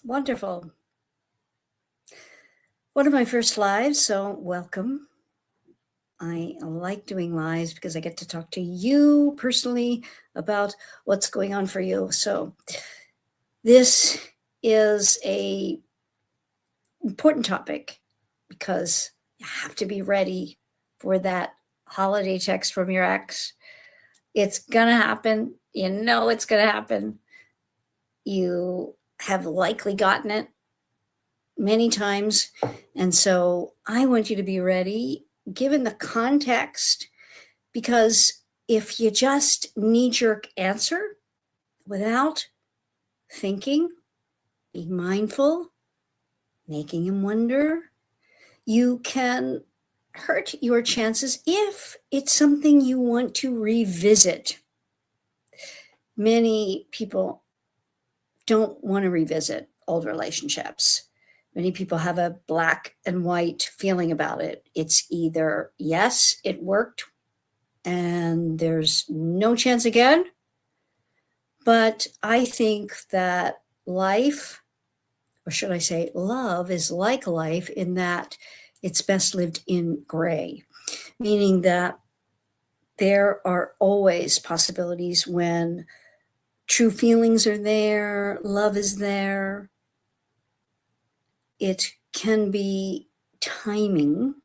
Wonderful. One of my first lives, so welcome. I like doing lives because I get to talk to you personally about what's going on for you. So this is a important topic because you have to be ready for that holiday text from your ex. It's gonna happen. You know it's gonna happen. You have likely gotten it many times. And so I want you to be ready, given the context, because if you just knee jerk answer without thinking, being mindful, making him wonder, you can hurt your chances if it's something you want to revisit. Many people don't want to revisit old relationships. Many people have a black and white feeling about it. It's either, yes, it worked and there's no chance again. But I think that life, or should I say love, is like life in that it's best lived in gray, meaning that there are always possibilities when true feelings are there, love is there. It can be timing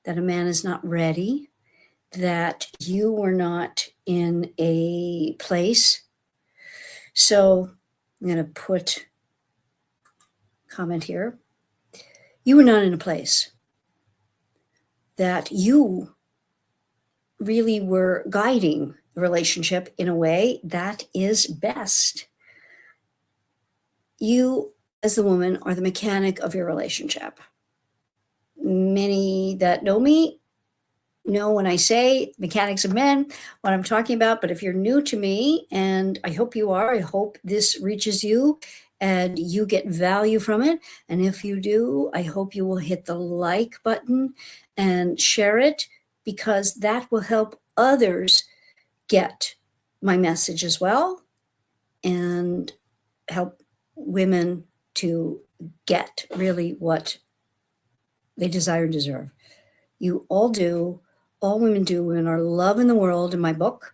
that a man is not ready, that you were not in a place. So I'm going to put comment here. You were not in a place that you really were guiding the relationship in a way that is best. You, as the woman, are the mechanic of your relationship. Many that know me know when I say mechanics of men, what I'm talking about. But if you're new to me, and I hope you are, I hope this reaches you and you get value from it. And if you do, I hope you will hit the like button and share it, because that will help others get my message as well and help women to get really what they desire and deserve. You all do. All women do. Women are love in the world in my book.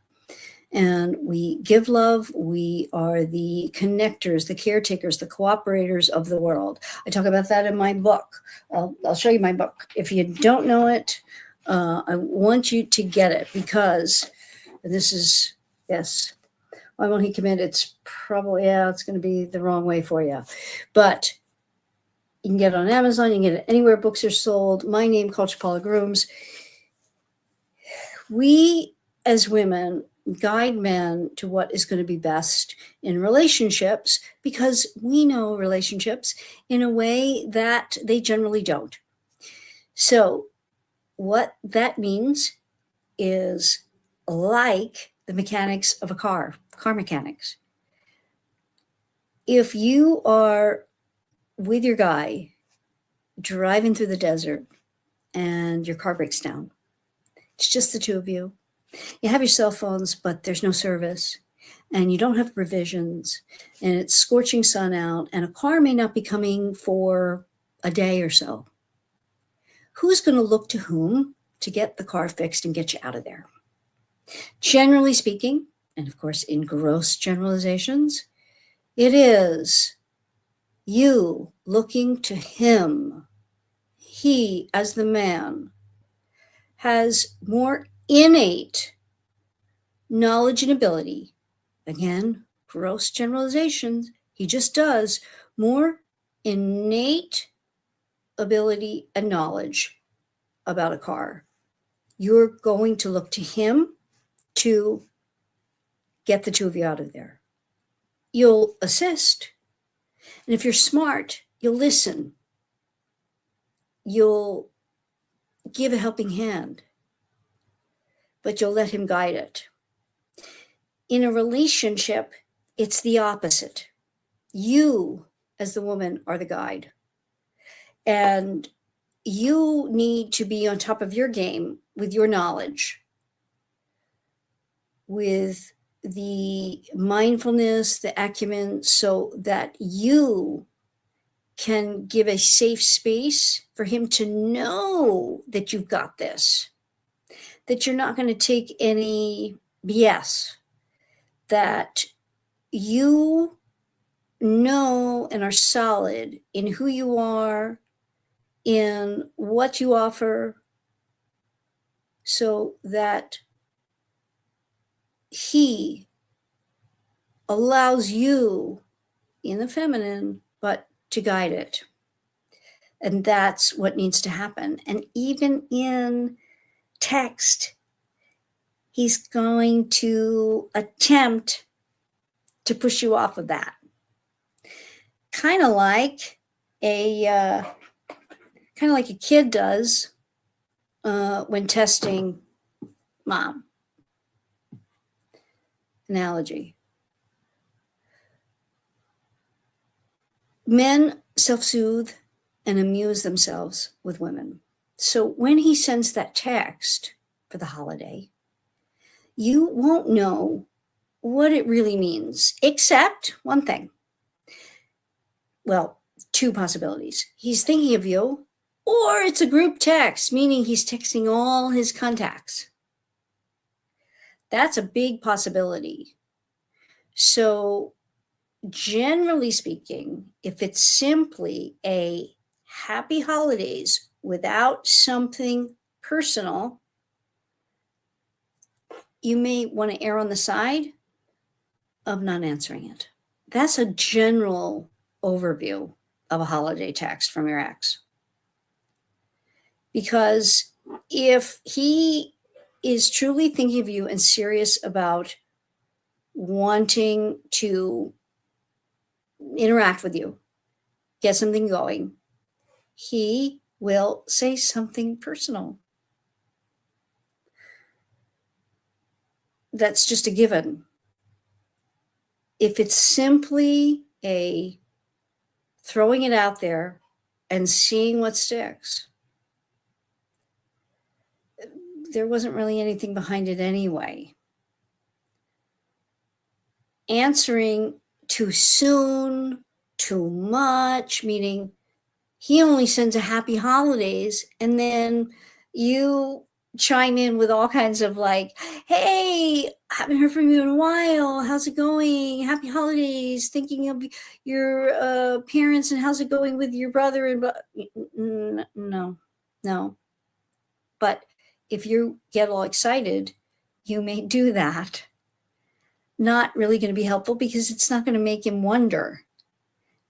And we give love. We are the connectors, the caretakers, the cooperators of the world. I talk about that in my book. I'll show you my book. If you don't know it, I want you to get it, because this is, yes, why won't he commit? It's probably, it's going to be the wrong way for you. But you can get it on Amazon. You can get it anywhere books are sold. My name, Culture Paula Grooms. We, as women, guide men to what is going to be best in relationships, because we know relationships in a way that they generally don't. So what that means is like the mechanics of a car mechanics. If you are with your guy driving through the desert and your car breaks down, it's just the two of you. You have your cell phones, but there's no service, and you don't have provisions, and it's scorching sun out, and a car may not be coming for a day or so. Who's going to look to whom to get the car fixed and get you out of there? Generally speaking, and of course in gross generalizations, it is you looking to him. He, as the man, has more innate knowledge and ability. Again, gross generalizations. He just does more innate ability and knowledge about a car. You're going to look to him to get the two of you out of there. You'll assist. And if you're smart, you'll listen. You'll give a helping hand, but you'll let him guide it. In a relationship, it's the opposite. You, as the woman, are the guide. And you need to be on top of your game with your knowledge, with the mindfulness, the acumen, so that you can give a safe space for him to know that you've got this, that you're not going to take any BS, that you know and are solid in who you are, in what you offer, so that he allows you in the feminine, but to guide it. And that's what needs to happen. And even in text, he's going to attempt to push you off of that. Kind of like a kid does when testing mom. Analogy. Men self-soothe and amuse themselves with women. So when he sends that text for the holiday, you won't know what it really means, except one thing. Well, two possibilities. He's thinking of you, or it's a group text, meaning he's texting all his contacts. That's a big possibility. So generally speaking, if it's simply a happy holidays without something personal, you may want to err on the side of not answering it. That's a general overview of a holiday text from your ex. Because if he is truly thinking of you and serious about wanting to interact with you, get something going, he will say something personal. That's just a given. If it's simply a throwing it out there and seeing what sticks, there wasn't really anything behind it anyway. Answering too soon, too much, meaning he only sends a happy holidays, and then you chime in with all kinds of like, hey, I haven't heard from you in a while. How's it going? Happy holidays. Thinking of your parents, and how's it going with your brother? And no. But if you get all excited, you may do that. Not really going to be helpful because it's not going to make him wonder.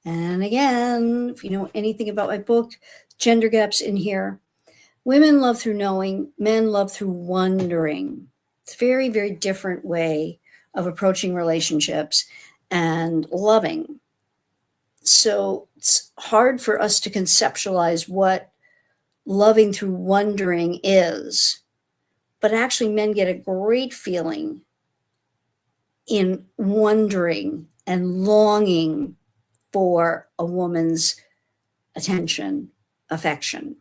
And again, if you know anything about my book, Gender Gaps in here, women love through knowing, men love through wondering. It's a very, very different way of approaching relationships and loving. So it's hard for us to conceptualize what loving through wondering is. But actually, men get a great feeling in wondering and longing for a woman's attention, affection.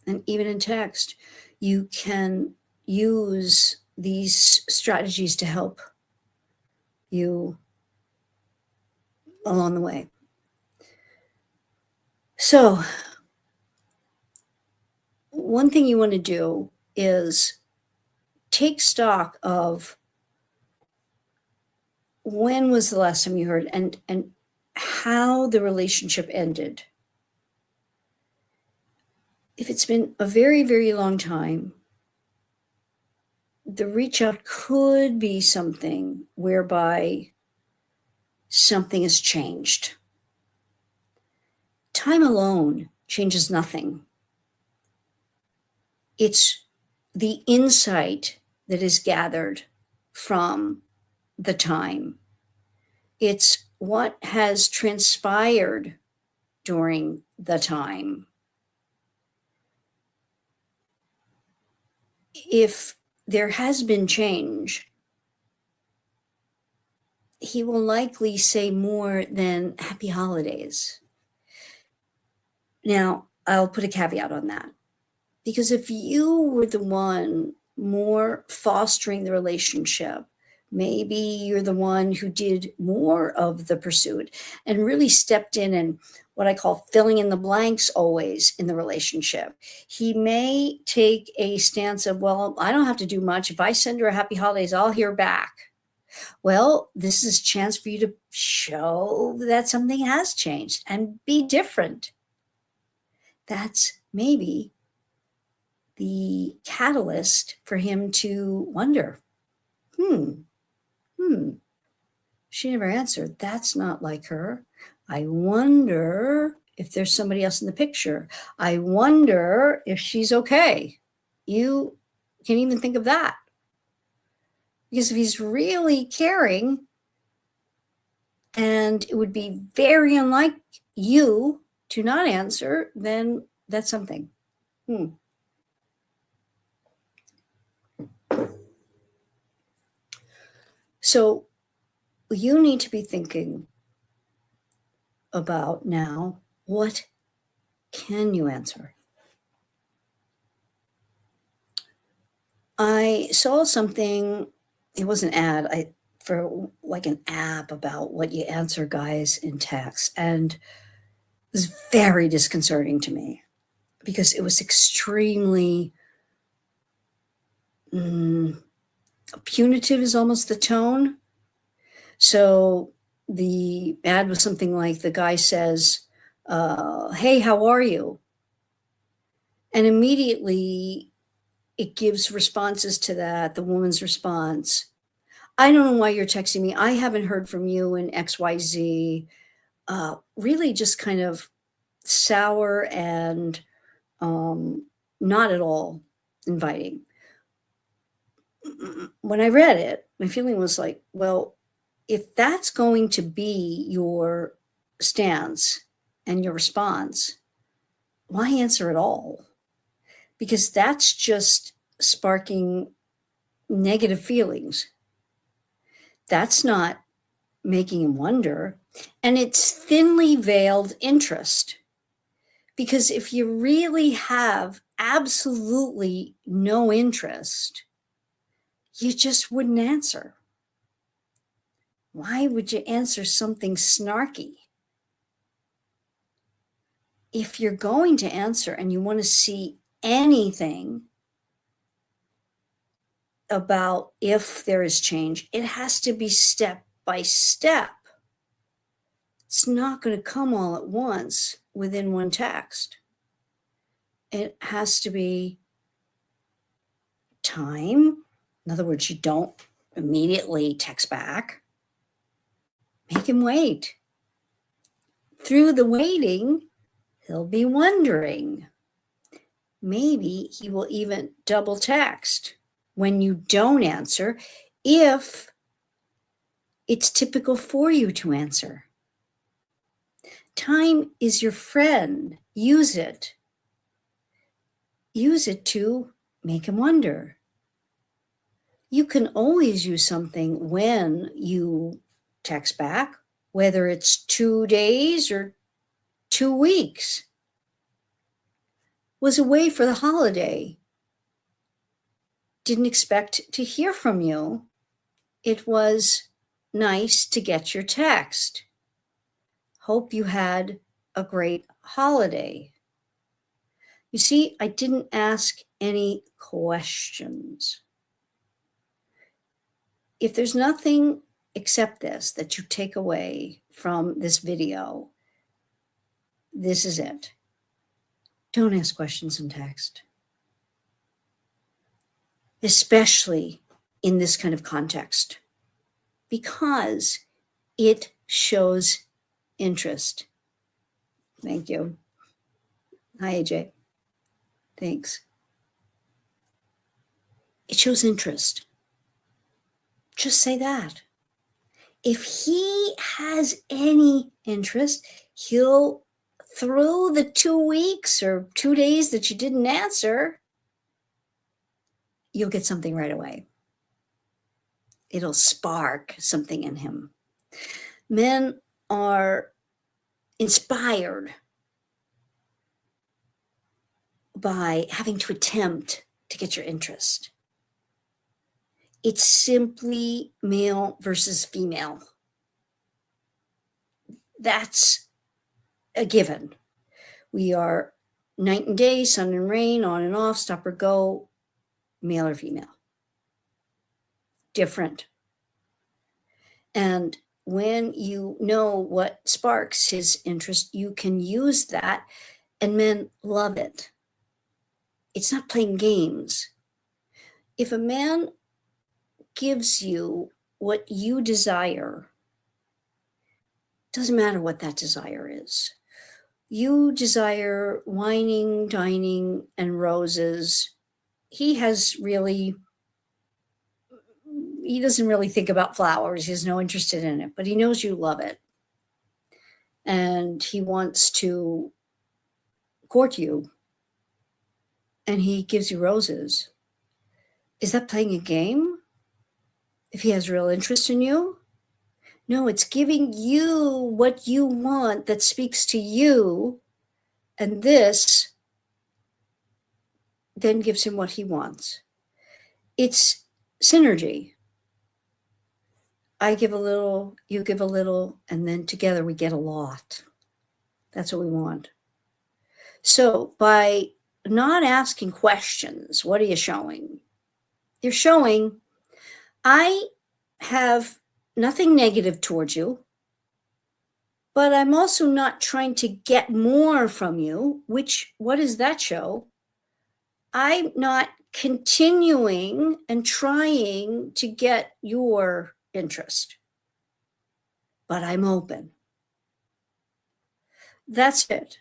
And even in text, you can use these strategies to help you along the way. So, one thing you want to do is take stock of when was the last time you heard and how the relationship ended. If it's been a very, very long time, the reach out could be something whereby something has changed. Time alone changes nothing. It's the insight that is gathered from the time. It's what has transpired during the time. If there has been change, he will likely say more than happy holidays. Now, I'll put a caveat on that. Because if you were the one more fostering the relationship, Maybe you're the one who did more of the pursuit and really stepped in and what I call filling in the blanks always in the relationship. He may take a stance of, well, I don't have to do much. If I send her a happy holidays, I'll hear back. Well, this is a chance for you to show that something has changed and be different. That's maybe the catalyst for him to wonder, hmm, hmm, she never answered. That's not like her. I wonder if there's somebody else in the picture. I wonder if she's okay. You can even think of that. Because if he's really caring, and it would be very unlike you to not answer, then that's something. So you need to be thinking about now, what can you answer? I saw something, it was an ad for like an app about what you answer guys in text, and it was very disconcerting to me because it was extremely punitive is almost the tone. So the ad was something like the guy says, hey, how are you? And immediately it gives responses to that. The woman's response, I don't know why you're texting me. I haven't heard from you in XYZ. Really just kind of sour and not at all inviting. When I read it, my feeling was like, well, if that's going to be your stance and your response, why answer at all? Because that's just sparking negative feelings. That's not making him wonder. And it's thinly veiled interest. Because if you really have absolutely no interest, you just wouldn't answer. Why would you answer something snarky? If you're going to answer and you want to see anything about if there is change, it has to be step by step. It's not going to come all at once within one text. It has to be time. In other words, you don't immediately text back. Make him wait. Through the waiting, he'll be wondering. Maybe he will even double text when you don't answer if it's typical for you to answer. Time is your friend. Use it. Use it to make him wonder. You can always use something when you text back, whether it's 2 days or 2 weeks. Was away for the holiday. Didn't expect to hear from you. It was nice to get your text. Hope you had a great holiday. You see, I didn't ask any questions. If there's nothing except this that you take away from this video, this is it. Don't ask questions in text, especially in this kind of context, because it shows interest. Thank you. Hi, AJ. Thanks. It shows interest. Just say that. If he has any interest, he'll, through the 2 weeks or 2 days that you didn't answer, you'll get something right away. It'll spark something in him. Men are inspired by having to attempt to get your interest. It's simply male versus female. That's a given. We are night and day, sun and rain, on and off, stop or go, male or female. Different. And when you know what sparks his interest, you can use that, and men love it. It's not playing games. If a man gives you what you desire, doesn't matter what that desire is. You desire wining, dining, and roses. He doesn't really think about flowers. He has no interest in it, but he knows you love it. And he wants to court you. And he gives you roses. Is that playing a game? If he has real interest in you? No, it's giving you what you want that speaks to you. And this then gives him what he wants. It's synergy. I give a little, you give a little, and then together we get a lot. That's what we want. So by not asking questions, what are you showing? You're showing, I have nothing negative towards you, but I'm also not trying to get more from you, which, what does that show? I'm not continuing and trying to get your interest, but I'm open. That's it.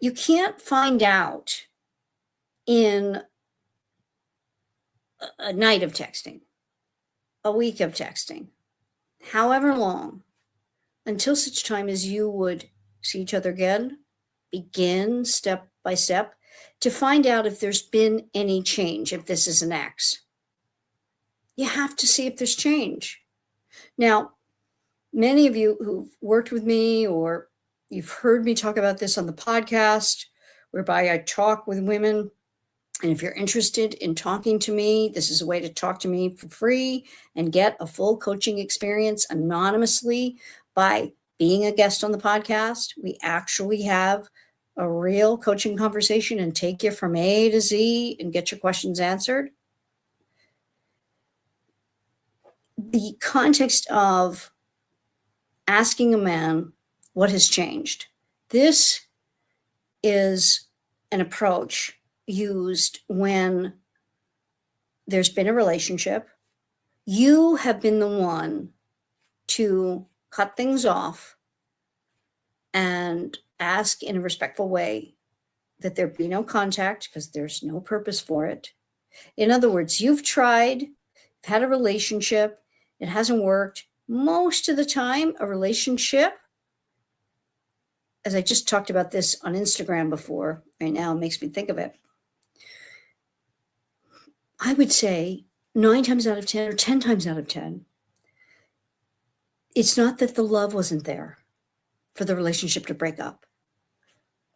You can't find out in a night of texting, a week of texting, however long, until such time as you would see each other again, begin step by step to find out if there's been any change, if this is an X. You have to see if there's change. Now, many of you who've worked with me or you've heard me talk about this on the podcast, whereby I talk with women. And if you're interested in talking to me, this is a way to talk to me for free and get a full coaching experience anonymously by being a guest on the podcast. We actually have a real coaching conversation and take you from A to Z and get your questions answered. The context of asking a man what has changed. This is an approach used when there's been a relationship. You have been the one to cut things off and ask in a respectful way that there be no contact because there's no purpose for it. In other words, you've tried, had a relationship, it hasn't worked. Most of the time, a relationship, as I just talked about this on Instagram before, right now it makes me think of it. I would say 9 times out of 10 or 10 times out of 10, it's not that the love wasn't there for the relationship to break up.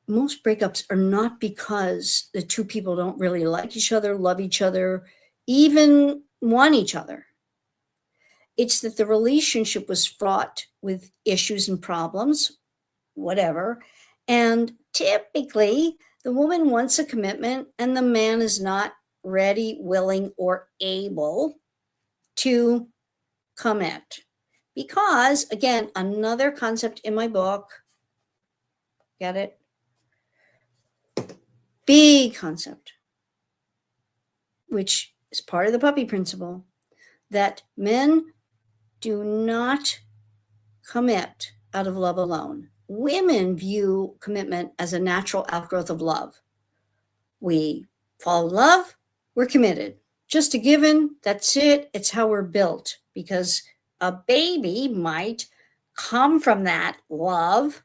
Most breakups are not because the two people don't really like each other, love each other, even want each other. It's that the relationship was fraught with issues and problems, whatever. And typically, the woman wants a commitment and the man is not ready, willing, or able to commit. Because, again, another concept in my book, get it? Big concept, which is part of the puppy principle, that men do not commit out of love alone. Women view commitment as a natural outgrowth of love. We fall in love, we're committed. Just a given, that's it. It's how we're built, because a baby might come from that love,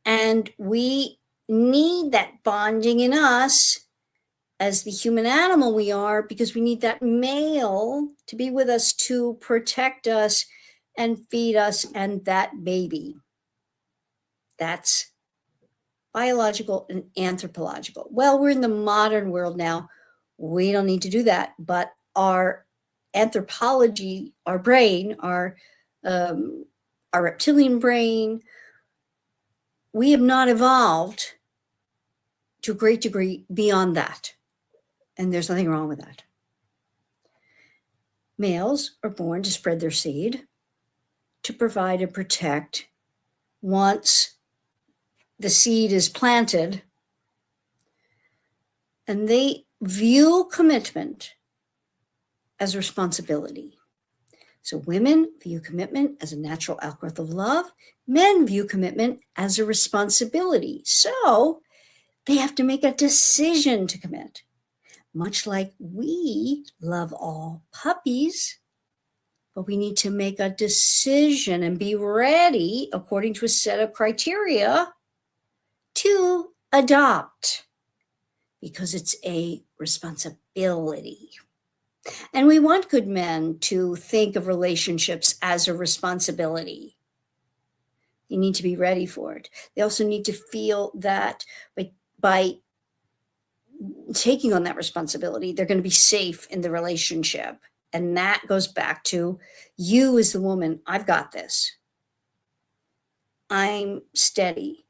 and we need that bonding in us as the human animal we are, because we need that male to be with us to protect us and feed us and that baby. That's biological and anthropological. Well, we're in the modern world now. We don't need to do that, but our anthropology, our brain, our reptilian brain, we have not evolved to a great degree beyond that. And there's nothing wrong with that. Males are born to spread their seed, to provide and protect. Once the seed is planted, and they view commitment as responsibility. So women view commitment as a natural outgrowth of love. Men view commitment as a responsibility. So they have to make a decision to commit. Much like we love all puppies, but we need to make a decision and be ready according to a set of criteria to adopt, because it's a responsibility. And we want good men to think of relationships as a responsibility. They need to be ready for it. They also need to feel that by taking on that responsibility, they're going to be safe in the relationship. And that goes back to you as the woman. I've got this. I'm steady.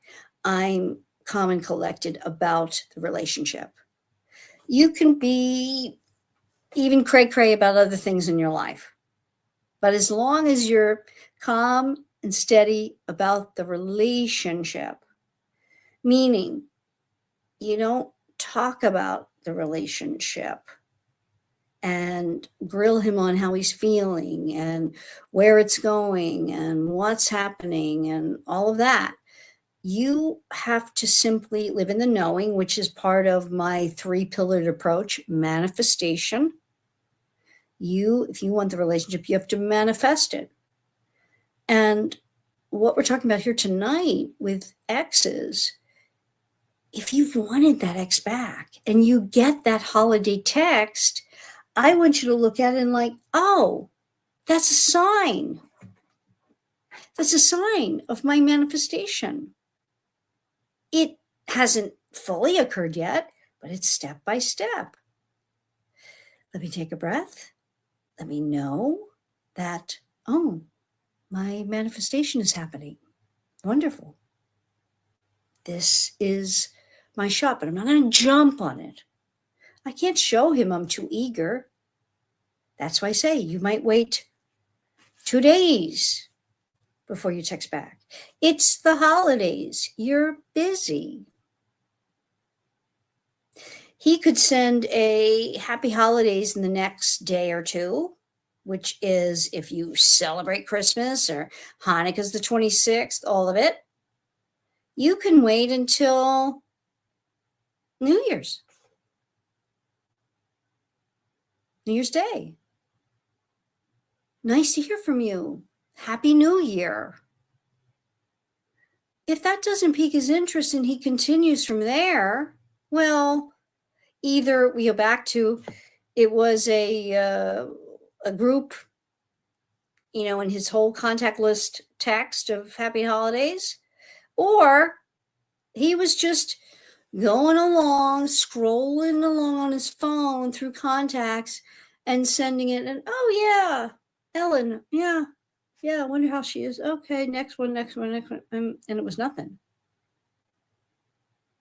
I'm calm and collected about the relationship. You can be even cray-cray about other things in your life. But as long as you're calm and steady about the relationship, meaning you don't talk about the relationship and grill him on how he's feeling and where it's going and what's happening and all of that. You have to simply live in the knowing, which is part of my 3-pillared approach: manifestation. If you want the relationship, you have to manifest it. And what we're talking about here tonight with exes, if you've wanted that ex back and you get that holiday text, I want you to look at it and like, oh, that's a sign. That's a sign of my manifestation. It hasn't fully occurred yet, but it's step by step. Let me take a breath. Let me know that, oh, my manifestation is happening. Wonderful. This is my shot, but I'm not going to jump on it. I can't show him I'm too eager. That's why I say you might wait 2 days before you text back. It's the holidays. You're busy. He could send a happy holidays in the next day or two, which is if you celebrate Christmas or Hanukkah's the 26th, all of it. You can wait until New Year's Day. Nice to hear from you. Happy New Year. If that doesn't pique his interest and he continues from there, well, either we go back to it was a group, in his whole contact list text of happy holidays, or he was just going along, scrolling along on his phone through contacts and sending it. And, oh, yeah, Ellen, yeah, I wonder how she is. Okay, next one. And it was nothing.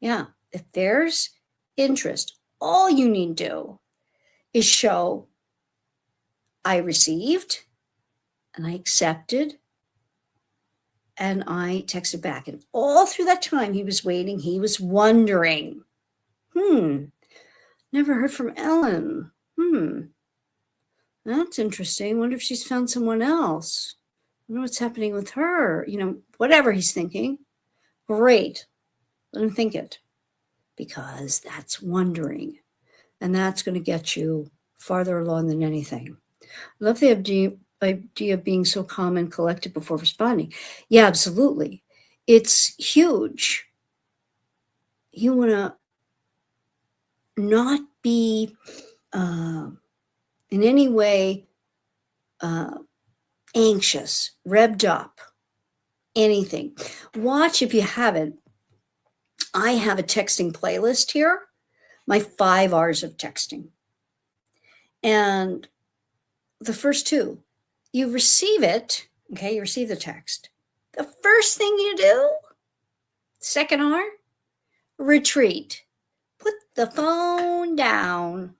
Yeah, if there's interest, all you need to do is show I received and I accepted and I texted back. And all through that time he was waiting, he was wondering, never heard from Ellen. That's interesting. Wonder if she's found someone else. Wonder what's happening with her. Whatever he's thinking. Great. Let him think it. Because that's wondering. And that's going to get you farther along than anything. I love the idea of being so calm and collected before responding. Yeah, absolutely. It's huge. You want to not be in any way anxious, revved up, anything. Watch, if you haven't, I have a texting playlist here, my 5 hours of texting. And the first two, you receive it, okay, you receive the text. The first thing you do, second R, retreat. Put the phone down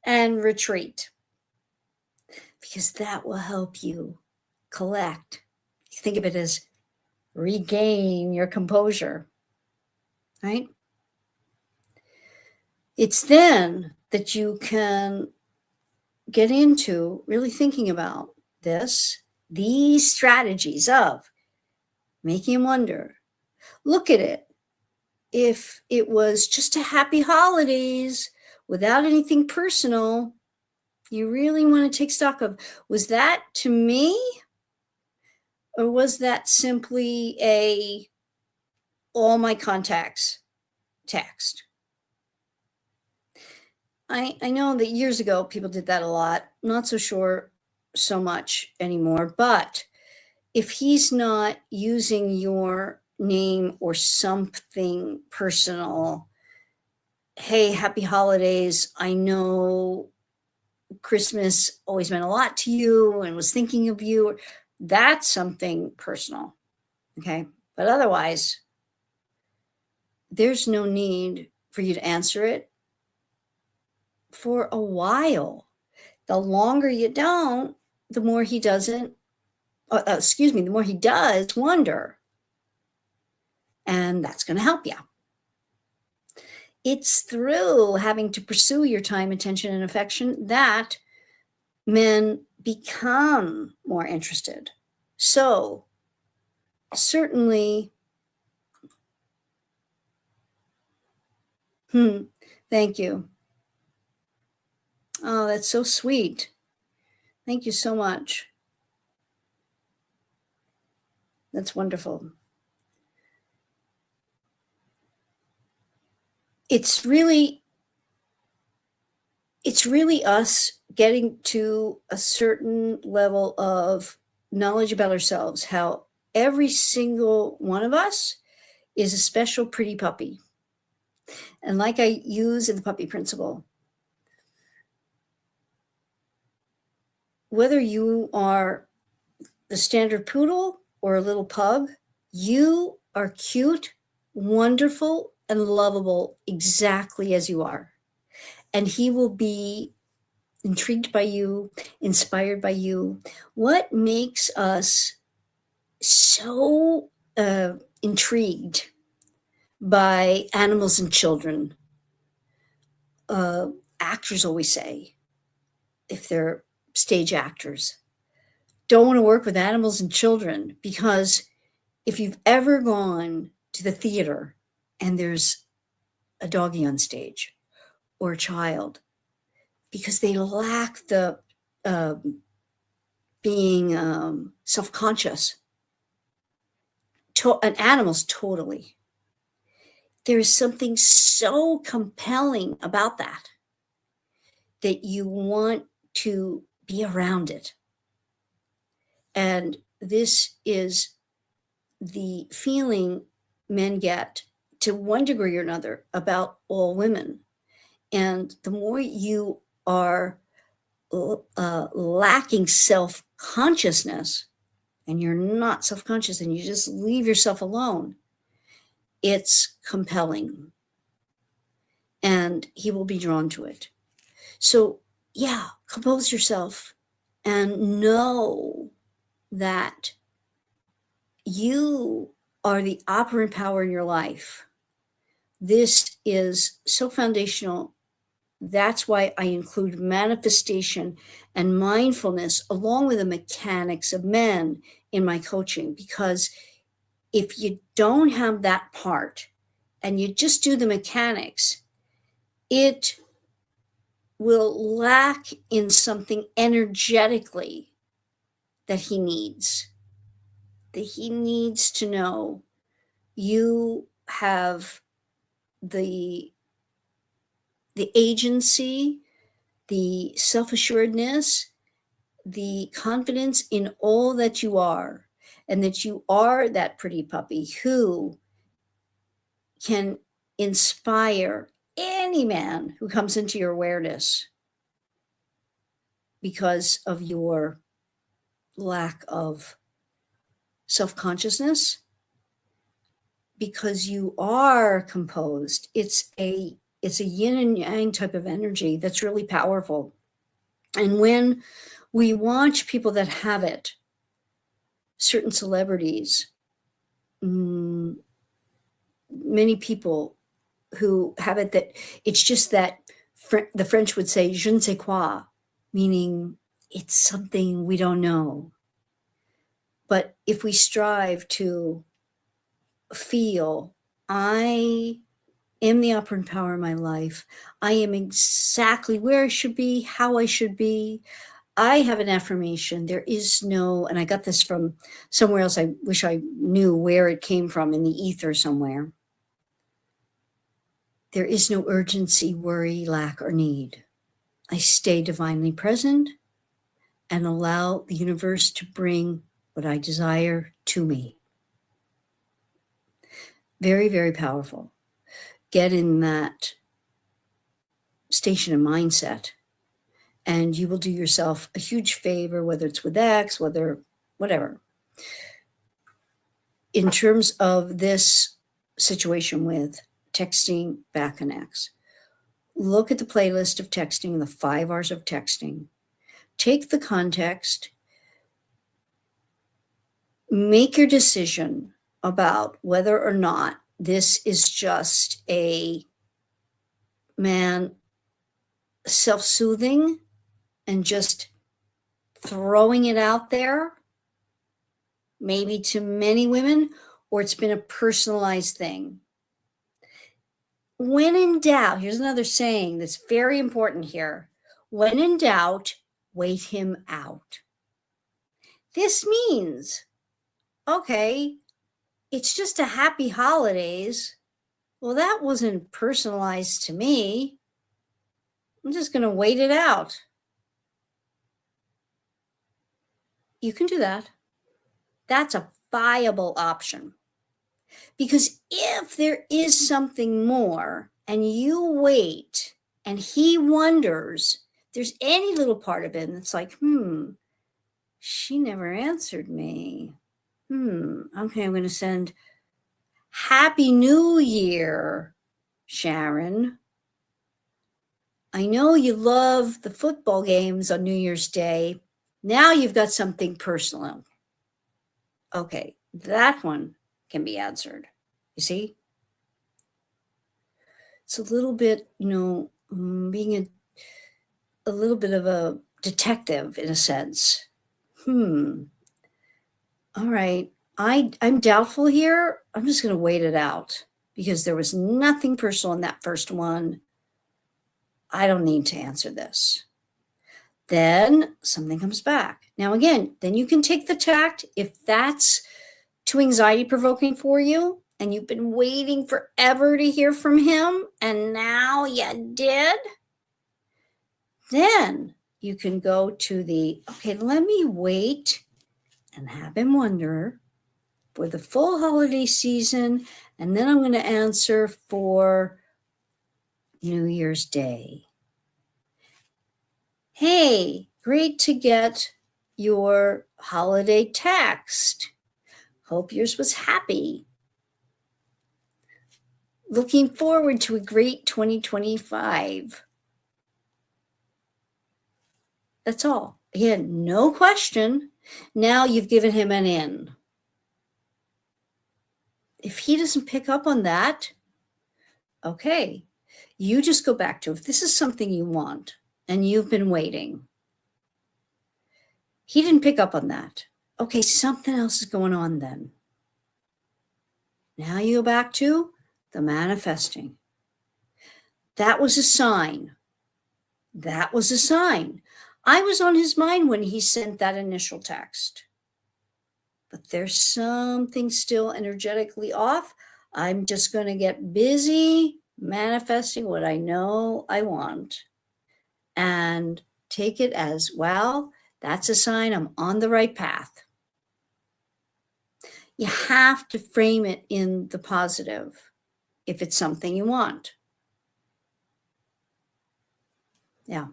and retreat, because that will help you collect. Think of it as regain your composure, right? It's then that you can get into really thinking about these strategies of making him wonder. Look at it. If it was just a happy holidays without anything personal, you really want to take stock of, was that to me? Or was that simply a all my contacts text? I know that years ago people did that a lot. Not so sure so much anymore. But if he's not using your name or something personal, hey, happy holidays. I know Christmas always meant a lot to you and was thinking of you. That's something personal. Okay. But otherwise, there's no need for you to answer it for a while. The longer you don't, the more he doesn't, the more he does wonder. And that's going to help you. It's through having to pursue your time, attention, and affection that men become more interested. So, certainly, thank you. Oh, that's so sweet. Thank you so much. That's wonderful. It's really us getting to a certain level of knowledge about ourselves, how every single one of us is a special pretty puppy. And like I use in the puppy principle, whether you are the standard poodle or a little pug, you are cute, wonderful, and lovable exactly as you are. And he will be intrigued by you, inspired by you. What makes us so intrigued by animals and children? Actors always say, if they're stage actors, don't want to work with animals and children, because if you've ever gone to the theater and there's a doggy on stage or a child, because they lack the being self-conscious, and animals totally. There is something so compelling about that you want to be around it. And this is the feeling men get to one degree or another about all women. And the more you are lacking self-consciousness, and you're not self-conscious and you just leave yourself alone, it's compelling. And he will be drawn to it. So, yeah, compose yourself and know that you are the operant power in your life. This is so foundational. That's why I include manifestation and mindfulness along with the mechanics of men in my coaching, because if you don't have that part and you just do the mechanics, it will lack in something energetically that he needs. That he needs to know you have the agency, the self-assuredness, the confidence in all that you are, and that you are that pretty puppy who can inspire any man who comes into your awareness. because of your lack of self-consciousness, because you are composed. It's a yin and yang type of energy that's really powerful. And when we watch people that have it, certain celebrities, many people who have it, that it's just that the French would say je ne sais quoi, meaning it's something we don't know. But if we strive to feel, I am the operant power in my life, I am exactly where I should be, how I should be. I have an affirmation. There is no, and I got this from somewhere else. I wish I knew where it came from, in the ether somewhere. There is no urgency, worry, lack, or need. I stay divinely present and allow the universe to bring what I desire to me. Very, very powerful. Get in that station of mindset, and you will do yourself a huge favor, whether it's with X, whatever. In terms of this situation with texting back an ex, look at the playlist of texting, the 5 hours of texting. Take the context, make your decision about whether or not this is just a man self-soothing and just throwing it out there, maybe to many women, or it's been a personalized thing. When in doubt, here's another saying that's very important here. When in doubt, wait him out. This means, okay, it's just a happy holidays. Well, that wasn't personalized to me. I'm just going to wait it out. You can do that. That's a viable option. Because if there is something more and you wait and he wonders, there's any little part of him that's like, she never answered me. Okay, I'm going to send Happy New Year, Sharon. I know you love the football games on New Year's Day. Now you've got something personal. Okay, that one can be answered. You see? It's a little bit, being a little bit of a detective in a sense. All right. I'm doubtful here. I'm just going to wait it out because there was nothing personal in that first one. I don't need to answer this. Then something comes back. Now, again, then you can take the tact if that's too anxiety provoking for you and you've been waiting forever to hear from him and now you did. Then you can go to okay, let me wait and have him wonder for the full holiday season, and then I'm going to answer for New Year's Day. Hey, great to get your holiday text. Hope yours was happy. Looking forward to a great 2025. That's all. Again, no question. Now you've given him an in. If he doesn't pick up on that, okay, you just go back to, if this is something you want and you've been waiting, he didn't pick up on that. Okay, something else is going on then. Now you go back to the manifesting. That was a sign. That was a sign. I was on his mind when he sent that initial text. But there's something still energetically off. I'm just going to get busy manifesting what I know I want and take it as, well, that's a sign I'm on the right path. You have to frame it in the positive if it's something you want. Yeah.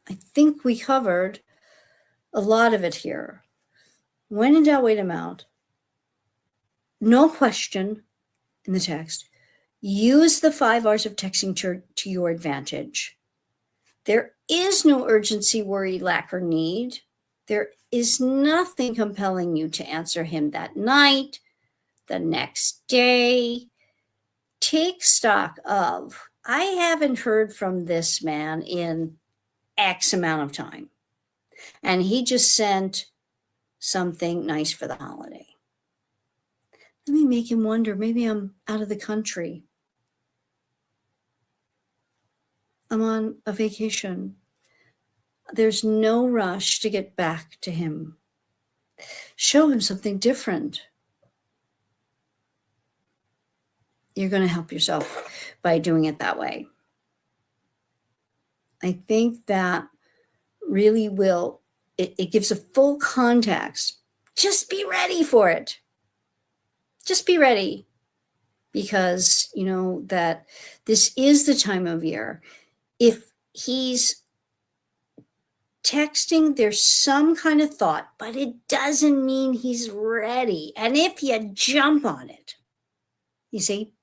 I think we covered a lot of it here. When in doubt, wait him out. No question in the text. Use the 5 hours of texting to your advantage. There is no urgency, worry, lack, or need. There is nothing compelling you to answer him that night, the next day. Take stock of, I haven't heard from this man in X amount of time, and he just sent something nice for the holiday. Let me make him wonder, maybe I'm out of the country. I'm on a vacation. There's no rush to get back to him. Show him something different. You're going to help yourself by doing it that way. I think that really will, it gives a full context. Just be ready for it. Just be ready, because you know that this is the time of year. If he's texting, there's some kind of thought, but it doesn't mean he's ready. And if you jump on it, you see,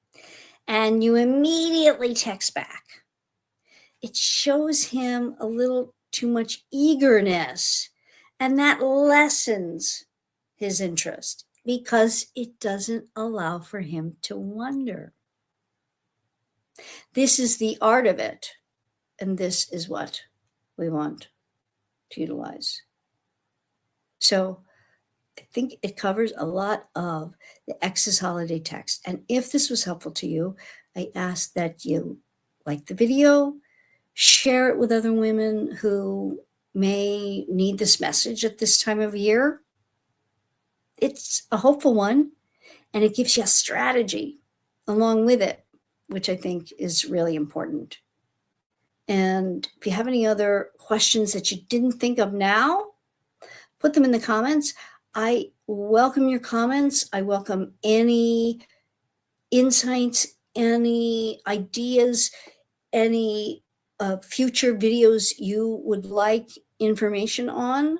and you immediately text back, it shows him a little too much eagerness, and that lessens his interest because it doesn't allow for him to wonder. This is the art of it, and this is what we want to utilize. So I think it covers a lot of the X's holiday text. And if this was helpful to you, I ask that you like the video, share it with other women who may need this message at this time of year. It's a hopeful one, and it gives you a strategy along with it, which I think is really important. And if you have any other questions that you didn't think of now, put them in the comments. I welcome your comments. I welcome any insights, any ideas, any future videos you would like information on.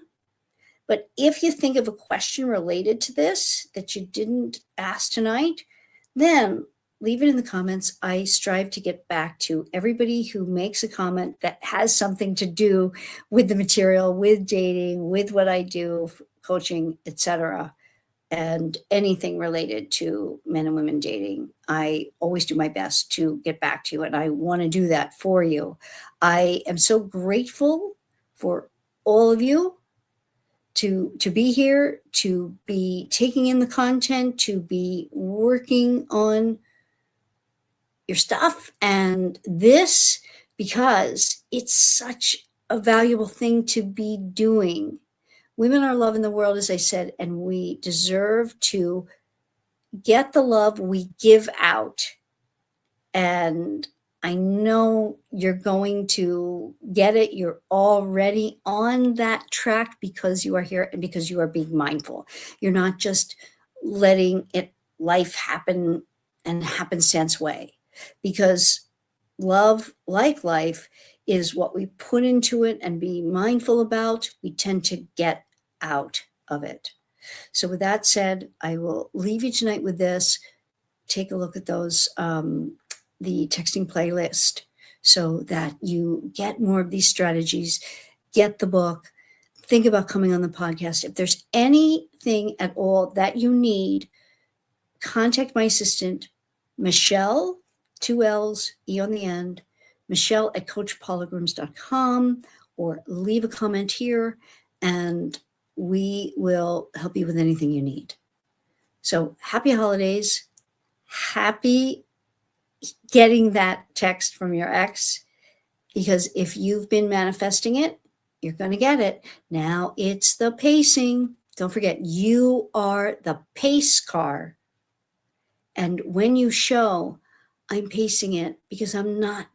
But if you think of a question related to this that you didn't ask tonight, then leave it in the comments. I strive to get back to everybody who makes a comment that has something to do with the material, with dating, with what I do, coaching, etc., and anything related to men and women dating. I always do my best to get back to you, and I want to do that for you. I am so grateful for all of you to be here, to be taking in the content, to be working on your stuff, and this, because it's such a valuable thing to be doing. Women are love in the world, as I said, and we deserve to get the love we give out. And I know you're going to get it. You're already on that track because you are here and because you are being mindful. You're not just letting life happen and happenstance way, because love, like life, is what we put into it and be mindful about. We tend to get out of it. So with that said, I will leave you tonight with this. Take a look at those, the texting playlist, so that you get more of these strategies, get the book, think about coming on the podcast. If there's anything at all that you need, contact my assistant, Michelle, 2 L's, E on the end, Michelle at coachpaulagrooms.com, or leave a comment here and we will help you with anything you need. So happy holidays. Happy getting that text from your ex, because if you've been manifesting it, you're going to get it. Now it's the pacing. Don't forget, you are the pace car. And when you show, I'm pacing it because I'm not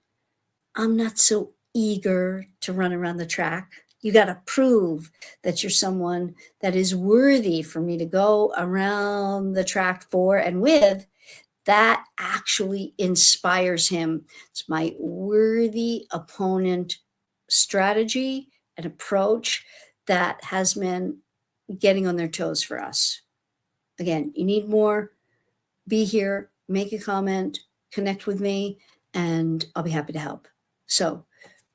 so eager to run around the track. You got to prove that you're someone that is worthy for me to go around the track for and with. That actually inspires him. It's my worthy opponent strategy and approach that has been getting on their toes for us. Again, you need more, be here, make a comment, connect with me, and I'll be happy to help. So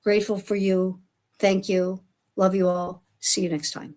grateful for you. Thank you. Love you all. See you next time.